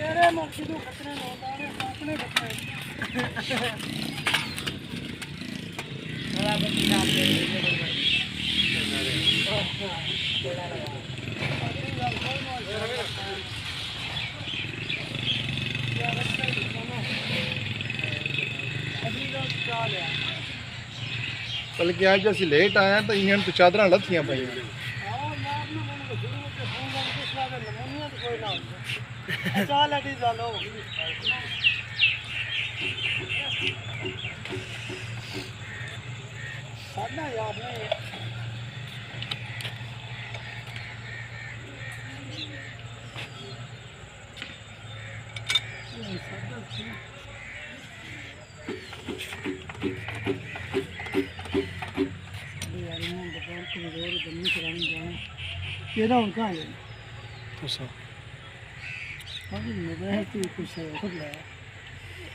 तेरे मस्जिद को खतरे लौटाने अपने खतरे बड़ा बच्चा आप दे बल्कि आज जैसे लेट आया तो इन्हें तो चादर लथियां पाई याद नहीं ये उनका है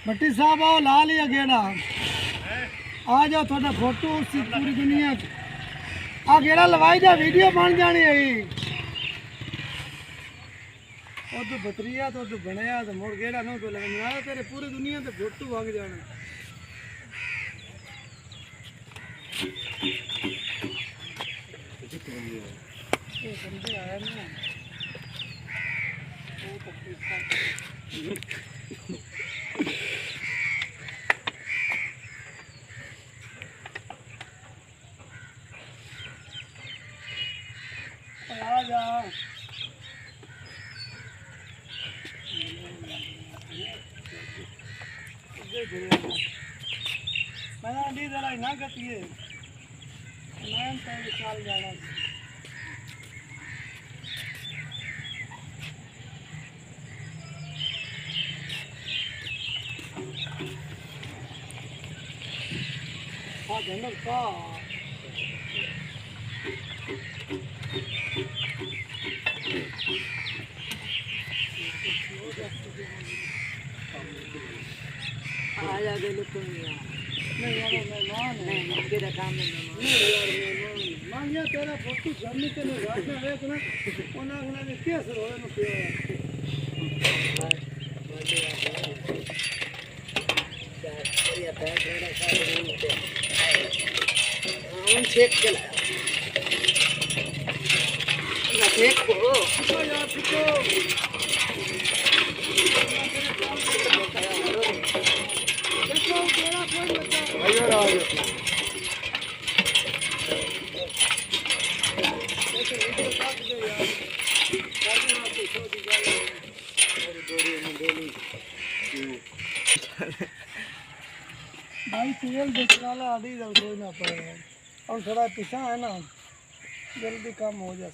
भट्टी साहब आओ ला लिया गेड़ा आ जाओ थोड़ा फोटो पूरी दुनिया आ गेड़ा लवाई जा वीडियो बन जानी है तो बतरिया तो बनया तो मुड़ गेड़ा ना तो लगना तेरे पूरी दुनिया तो फोटो भाग जाना ये बंदे आया ना आ जा मैंने अंडी जरा ना करती है मैं तो चल जाना हाँ जनरल का आया दे लो तुम यार नहीं यार मेहमान नहीं तेरा काम है नहीं यार मेहमान मान लिया तेरा फोटो सामने के लिए रास्ता है ना उन्होंने ने कैसे रोए न पिया या पैर थोड़ा सा नहीं होते हम चेक कर ना चेक को यार पिको भाई तेल बेचने आदि जल कोई ना पड़े और थोड़ा पीछा है ना जल्दी काम हो जाए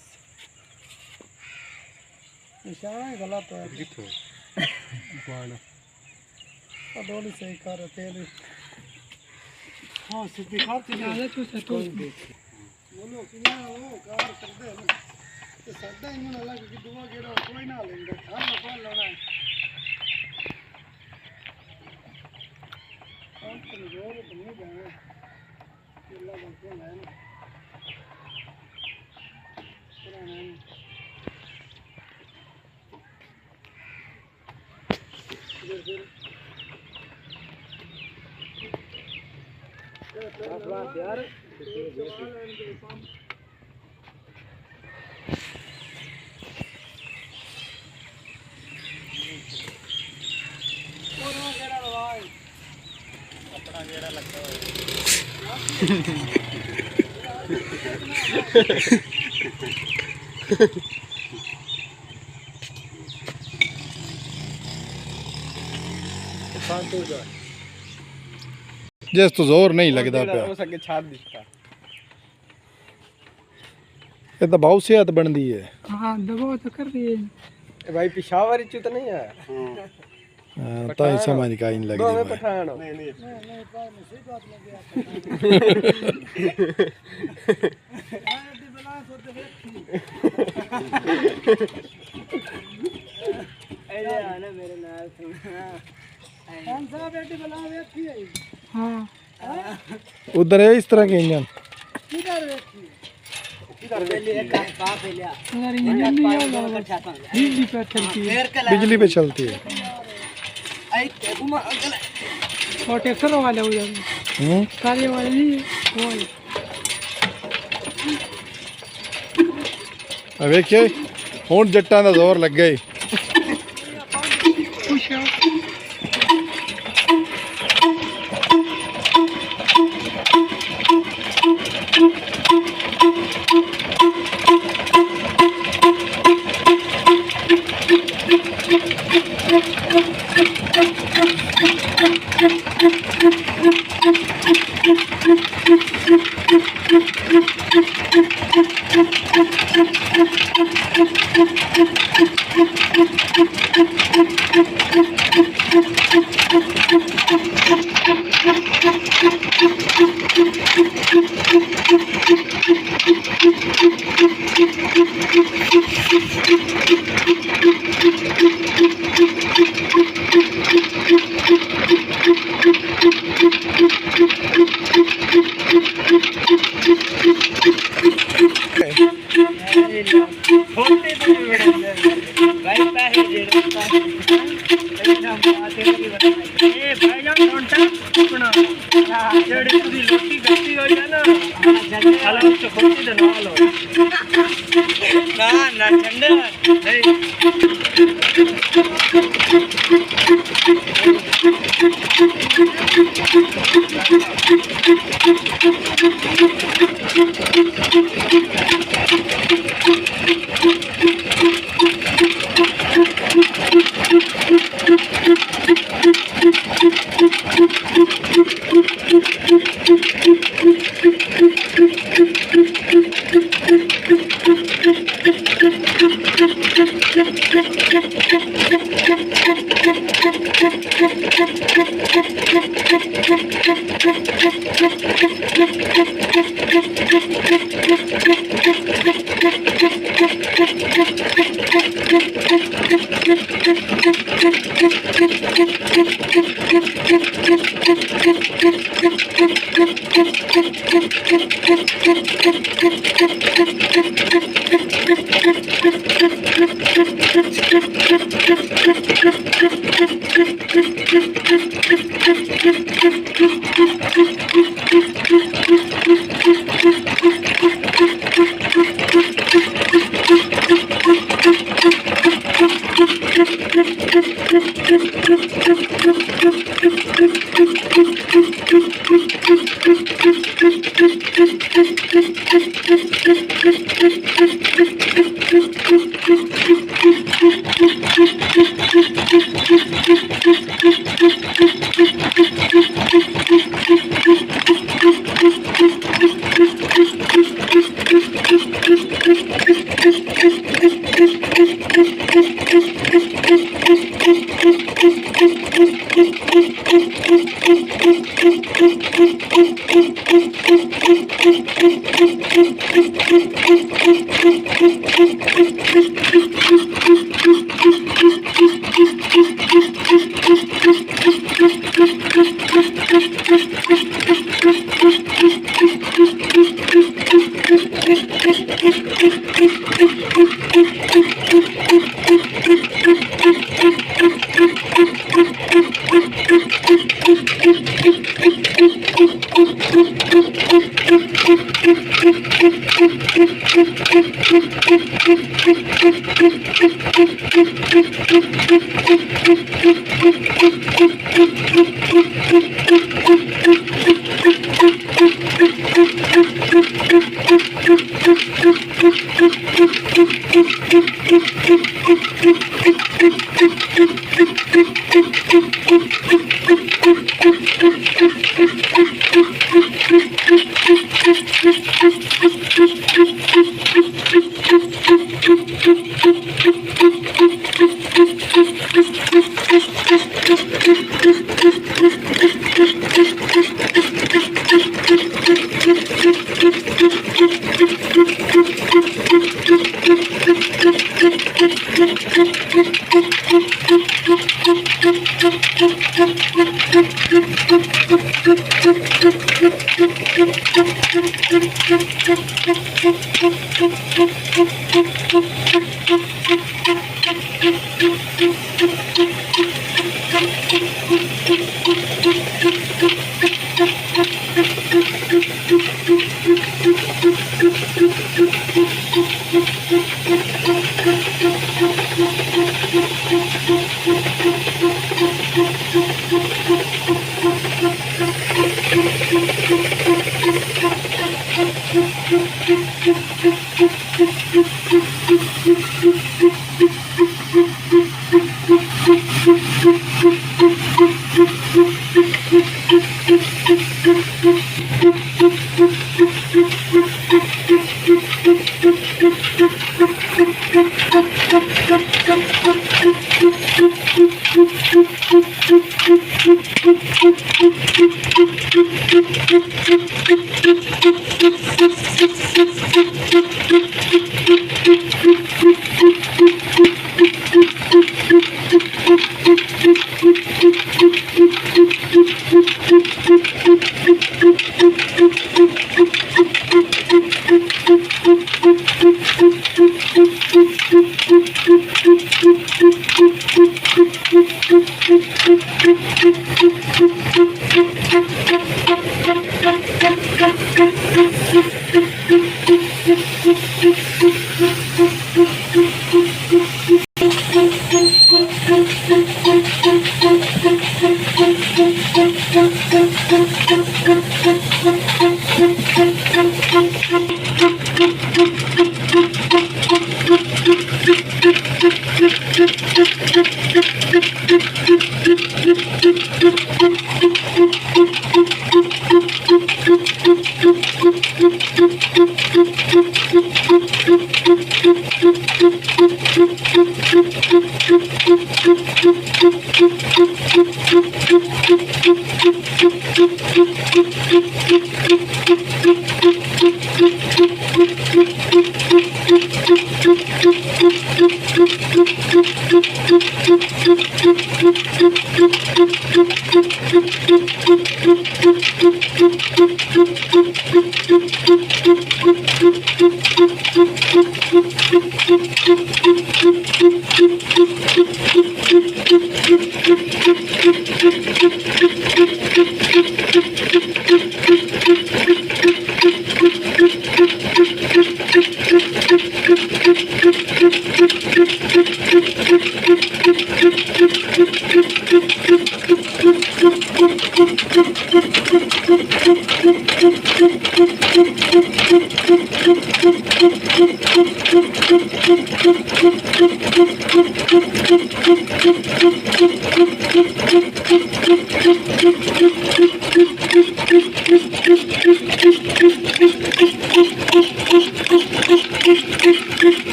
निशाना ही गलत है थोड़ी सही कर तेल हाँ सीधी खाती है तो सतो बोलो कि ना वो कार कर दे ना तो सदा इन अलग की दुआ गेड़ा कोई ना लेंगे हम ना लेना है और कमजोर बनी जाए अल्लाह बनते हैं ना पुराना यार अपना गेड़ा लगता है जिस तो जोर नहीं लगता पे ये तो बहुत सेहत बनती है हाँ दबो तो कर दिए भाई पिशावर इच्छु तो नहीं है ताई समझ का इन लग दो पठान नहीं नहीं भाई मैं सही बात लग गया एडी बना सो ते देखी ए आने मेरे नाल सुना कौन सा एडी बना देखी है हां उधर है इस तरह के इंजन किधर देखी बिजली पे चलती है। और ट्रैक्टर वाले हो जाएंगे कार्य वाले नहीं वो है। ਵੇਖਿਆ ਹੁਣ ਜੱਟਾਂ ਦਾ ਜ਼ੋਰ ਲੱਗਾ ਈ।